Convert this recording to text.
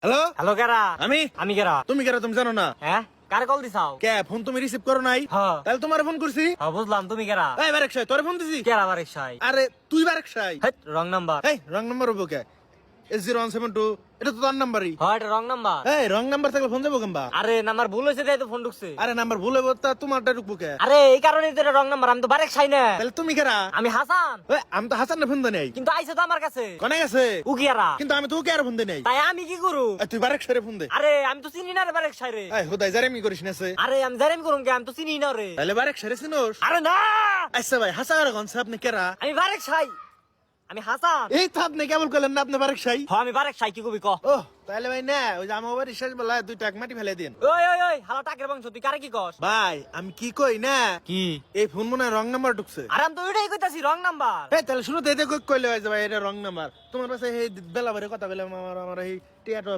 Hello hello কেরা? আমি আমি কেরা? তুমি কেরা তুমি জানো না হ্যাঁ, কারে কল দিছাও? কে ফোন তুমি রিসিভ করো নাই হ্যাঁ। তাহলে তোমার ফোন করছি হ্যাঁ, বুঝলাম তুমি কেরা? এই বারেক সাই তোরে ফোন দিছি কেরা বারেক সাই? আরে তুই বারেক সাই হেট, রং নাম্বার। এই রং নাম্বার হবো কে S0172 এটা তো তোর নাম্বারই হ্যাঁ, এটা রং নাম্বার। এই রং নাম্বার থাকলে ফোন যাবো কেমবা আরে নাম্বার ভুল হয়েছে তাই তো ফোন ঢুকছে। আরে নাম্বার ভুল হবো তা তোমারটা ঢুকবো কে আরে এই কারণে তো এটা রং নাম্বার। আমি তো বারেক সাই না। তাহলে তুমি কেরা আমি হাসান। এই, আমি তো হাসান ফোন দেই নাই কিন্তু আইছে তো আমার কাছে। কনে গেছে ও কিয়ারা? কিন্তু আমি তো ওকে আর ফোন দেই নাই তাই আমি কি করু? এই, তুই বারেক সাইরে ফোন দে আরে আমি তো চিনি না রে বারেক সাই রে। এই হুদাই জারে মি করিস না সে আরে আমি জানি করুম কে? আমি তো চিনি না রে। তাহলে বারেক সাইরে চিনোস আরে না, আচ্ছা ভাই হাসান গনছে আপনি কেরা আমি বারেক সাই। আমি হাসান। এই তো আপনি কেবল করলেন না আপনি বারেক সাই হ্যাঁ, আমি বারেক সাই। কি কবি ক? ও তাহলে ভাই না ওই যে আমার বাড়ির শেষ বেলা 2 টাক মাটি ফেলে দিন ওই ওই ওই, হালা টাকের বংশ, তুই কারে কি কস? ভাই আমি কি কই না কি? এই ফোন মনে হয় রং নাম্বার ঢুকছে আরে আমি তো ওইটাই কইতাছি, রং নাম্বার। এই তাহলে শুনো তো এতে কইলে ভাই এটা রং নাম্বার তোমার পাশে এই বেলা ভরে কথা বললাম আমার আমার এই টিয়াটো